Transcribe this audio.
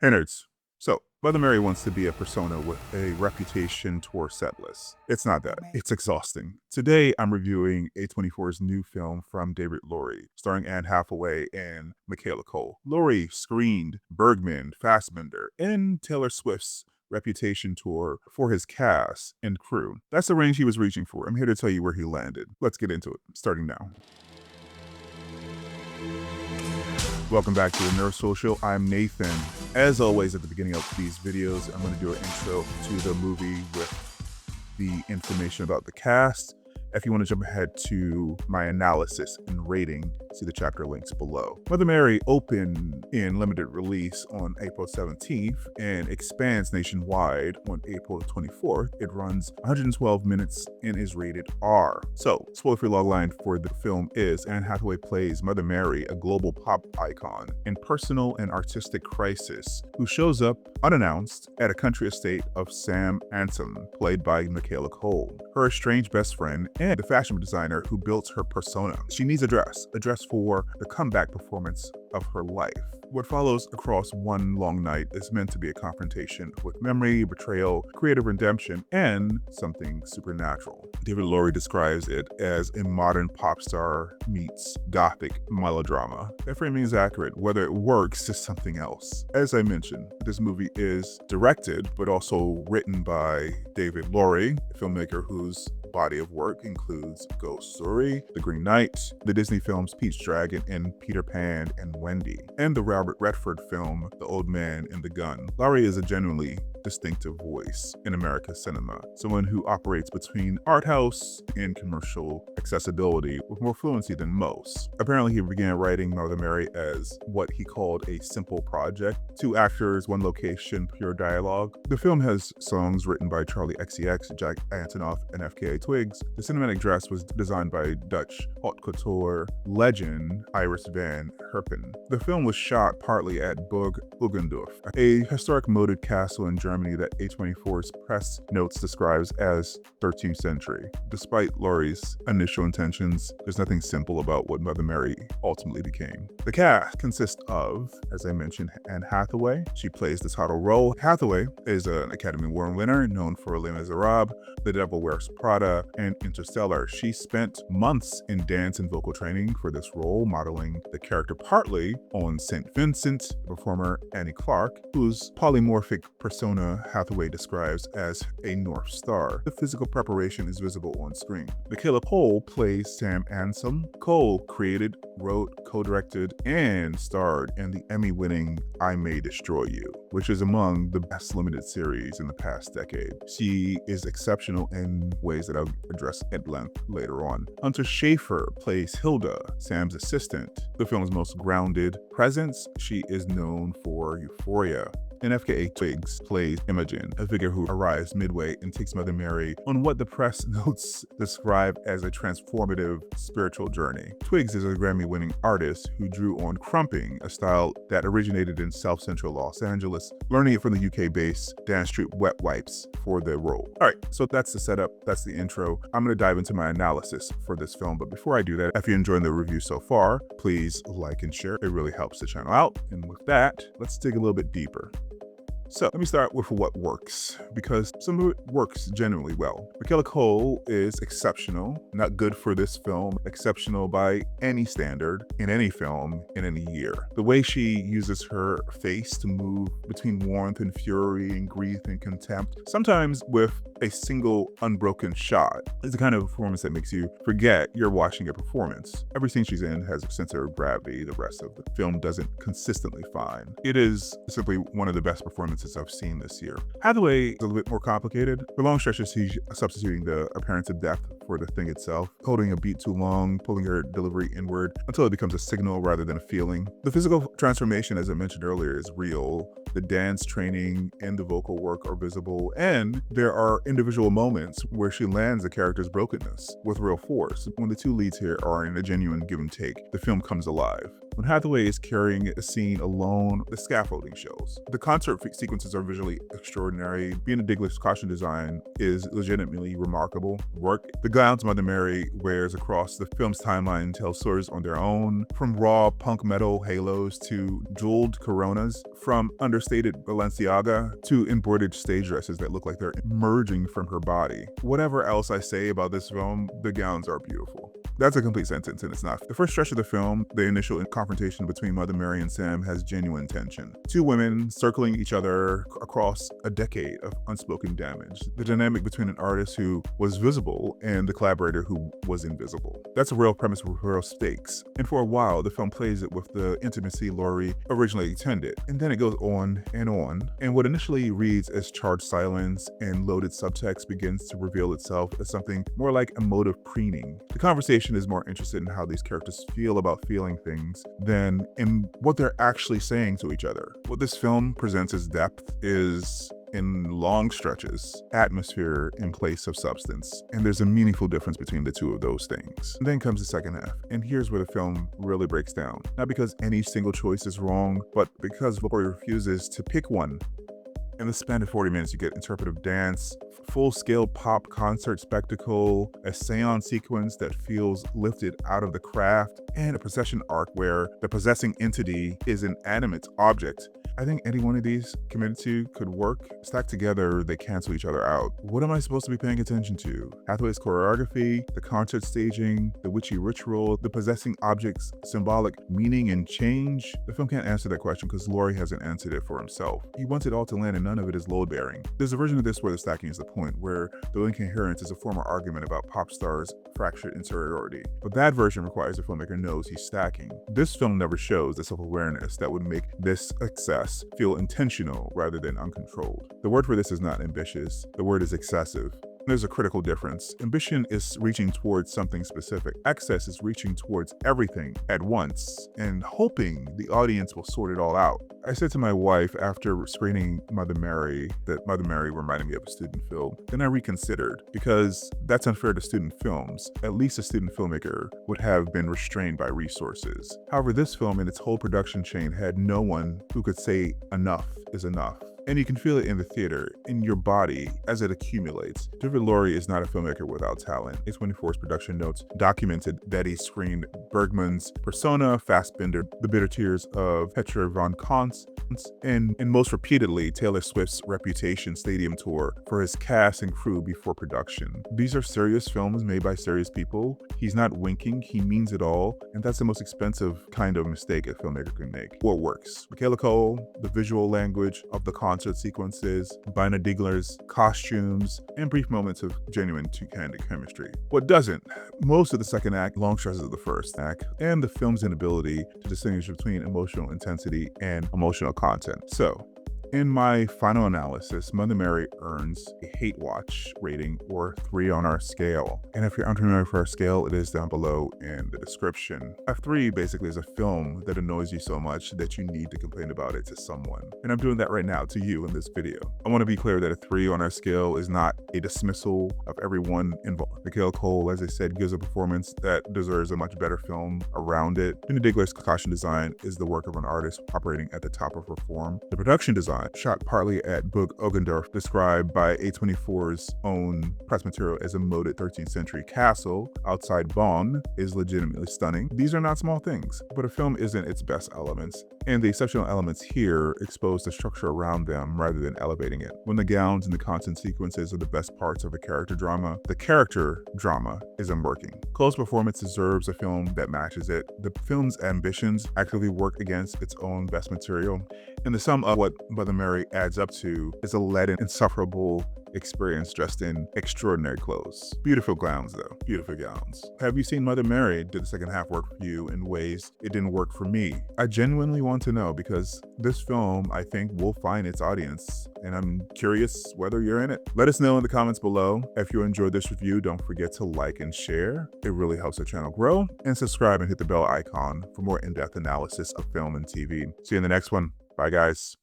Hey nerds. So, Mother Mary wants to be a persona with a reputation tour set list. It's not that. It's exhausting. Today, I'm reviewing A24's new film from David Lowery, starring Anne Hathaway and Michaela Coel. Lowery screened Bergman, Fassbinder, and Taylor Swift's reputation tour for his cast and crew. That's the range he was reaching for. I'm here to tell you where he landed. Let's get into it, starting now. Welcome back to the Nerd Social. I'm Nathan. As always, at the beginning of these videos, I'm going to do an intro to the movie with the information about the cast. If you want to jump ahead to my analysis and rating, see the chapter links below. Mother Mary opened in limited release on April 17th and expands nationwide on April 24th. It runs 112 minutes and is rated R. So, spoiler-free logline for the film is Anne Hathaway plays Mother Mary, a global pop icon in personal and artistic crisis, who shows up unannounced at a country estate of Sam Anson, played by Michaela Coel, her estranged best friend and the fashion designer who built her persona. She needs a dress for the comeback performance of her life. What follows across one long night is meant to be a confrontation with memory, betrayal, creative redemption, and something supernatural. David Lowery describes it as a modern pop star meets gothic melodrama. That framing is accurate. Whether it works is something else. As I mentioned, this movie is directed but also written by David Lowery, a filmmaker whose body of work includes Ghost Story, The Green Knight, the Disney films Pete's Dragon and Peter Pan and Wendy, and the Robert Redford film The Old Man and the Gun. Lowery is a genuinely distinctive voice in America's cinema, someone who operates between art house and commercial accessibility with more fluency than most. Apparently, he began writing Mother Mary as what he called a simple project. 2 actors, 1 location, pure dialogue. The film has songs written by Charlie XCX, Jack Antonoff, and FKA Twigs. The cinematic dress was designed by Dutch haute couture legend Iris van Herpen. The film was shot partly at Burg Ugendorf, a historic moated castle in Germany that A24's press notes describes as 13th century. Despite Lowery's initial intentions, there's nothing simple about what Mother Mary ultimately became. The cast consists of, as I mentioned, Anne Hathaway. She plays the title role. Hathaway is an Academy Award winner known for Les Miserables, The Devil Wears Prada, and Interstellar. She spent months in dance and vocal training for this role, modeling the character partly on St. Vincent, the performer Annie Clark, whose polymorphic persona Hathaway describes as a North Star. The physical preparation is visible on screen. Michaela Coel plays Sam Anson. Coel created, wrote, co-directed, and starred in the Emmy-winning I May Destroy You, which is among the best limited series in the past decade. She is exceptional in ways that I'll address at length later on. Hunter Schafer plays Hilda, Sam's assistant. The film's most grounded presence, she is known for Euphoria. And FKA Twigs plays Imogen, a figure who arrives midway and takes Mother Mary on what the press notes describe as a transformative spiritual journey. Twigs is a Grammy-winning artist who drew on crumping, a style that originated in South Central Los Angeles, learning it from the UK-based Dance Street Wet Wipes for the role. All right, so that's the setup, that's the intro. I'm going to dive into my analysis for this film, but before I do that, if you're enjoying the review so far, please like and share. It really helps the channel out. And with that, let's dig a little bit deeper. So let me start with what works, because some of it works genuinely well. Michaela Coel is exceptional, not good for this film, exceptional by any standard, in any film, in any year. The way she uses her face to move between warmth and fury and grief and contempt, sometimes with a single unbroken shot, is the kind of performance that makes you forget you're watching a performance. Every scene she's in has a center of gravity the rest of the film doesn't consistently find. It is simply one of the best performances I've seen this year. Hathaway is a little bit more complicated. For long stretches, she's substituting the appearance of depth for the thing itself, holding a beat too long, pulling her delivery inward until it becomes a signal rather than a feeling. The physical transformation, as I mentioned earlier, is real. The dance training and the vocal work are visible, and there are individual moments where she lands the character's brokenness with real force. When the 2 leads here are in a genuine give and take, the film comes alive. When Hathaway is carrying a scene alone, the scaffolding shows. The concert sequences are visually extraordinary. Being a Digler's costume design is legitimately remarkable work. The gowns Mother Mary wears across the film's timeline tell stories on their own, from raw punk metal halos to jeweled coronas, from understated Balenciaga to embroidered stage dresses that look like they're emerging from her body. Whatever else I say about this film, the gowns are beautiful. That's a complete sentence, and it's not. The first stretch of the film, the initial confrontation between Mother Mary and Sam, has genuine tension. Two women circling each other across a decade of unspoken damage. The dynamic between an artist who was visible and the collaborator who was invisible. That's a real premise with real stakes. And for a while, the film plays it with the intimacy Lowery originally intended. And then it goes on. And what initially reads as charged silence and loaded subtext begins to reveal itself as something more like emotive preening. The conversation is more interested in how these characters feel about feeling things than in what they're actually saying to each other. What this film presents as depth is, in long stretches, atmosphere in place of substance. And there's a meaningful difference between the two of those things. And then comes the second half. And here's where the film really breaks down. Not because any single choice is wrong, but because Lowery refuses to pick one. In the span of 40 minutes, you get interpretive dance, full-scale pop concert spectacle, a seance sequence that feels lifted out of the craft, and a possession arc where the possessing entity is an animate object. I think any one of these committed to could work. Stacked together, they cancel each other out. What am I supposed to be paying attention to? Hathaway's choreography, the concert staging, the witchy ritual, the possessing object's symbolic meaning and change? The film can't answer that question because Lowery hasn't answered it for himself. He wants it all to land and none of it is load-bearing. There's a version of this where the stacking is the point, where the incoherence is a former argument about pop stars' fractured interiority. But that version requires the filmmaker knows he's stacking. This film never shows the self-awareness that would make this excess feel intentional rather than uncontrolled. The word for this is not ambitious, the word is excessive. There's a critical difference. Ambition is reaching towards something specific. Excess is reaching towards everything at once and hoping the audience will sort it all out. I said to my wife after screening Mother Mary that Mother Mary reminded me of a student film. Then I reconsidered, because that's unfair to student films. At least a student filmmaker would have been restrained by resources. However, this film and its whole production chain had no one who could say enough is enough. And you can feel it in the theater, in your body, as it accumulates. David Lowery is not a filmmaker without talent. A24's production notes documented that he screened Bergman's Persona, Fassbinder, The Bitter Tears of Petra von Kantz, and most repeatedly, Taylor Swift's Reputation Stadium Tour for his cast and crew before production. These are serious films made by serious people. He's not winking, he means it all, and that's the most expensive kind of mistake a filmmaker can make. What works? Michaela Coel, the visual language of the concert sequences, Bina Digler's costumes, and brief moments of genuine two-handed chemistry. What doesn't? Most of the second act, long stretches of the first act, and the film's inability to distinguish between emotional intensity and emotional content. So, in my final analysis, Mother Mary earns a hate watch rating, or 3 on our scale. And if you're unfamiliar with our scale, it is down below in the description. A 3 basically is a film that annoys you so much that you need to complain about it to someone. And I'm doing that right now to you in this video. I want to be clear that a 3 on our scale is not a dismissal of everyone involved. Michaela Coel, as I said, gives a performance that deserves a much better film around it. Bina Digler's costume design is the work of an artist operating at the top of her form. The production design, shot partly at Burg Ogendorf, described by A24's own press material as a moated 13th century castle outside Bonn, is legitimately stunning. These are not small things, but a film isn't its best elements, and the exceptional elements here expose the structure around them rather than elevating it. When the gowns and the content sequences are the best parts of a character drama, the character drama isn't working. Coel's performance deserves a film that matches it. The film's ambitions actively work against its own best material, and the sum of what Mother Mary adds up to is a leaden, insufferable experience dressed in extraordinary clothes. Beautiful gowns though, beautiful gowns. Have you seen Mother Mary? Did the second half work for you in ways it didn't work for me? I genuinely want to know, because this film, I think, will find its audience, and I'm curious whether you're in it. Let us know in the comments below. If you enjoyed this review, don't forget to like and share. It really helps the channel grow. And subscribe and hit the bell icon for more in-depth analysis of film and TV. See you in the next one. Bye guys.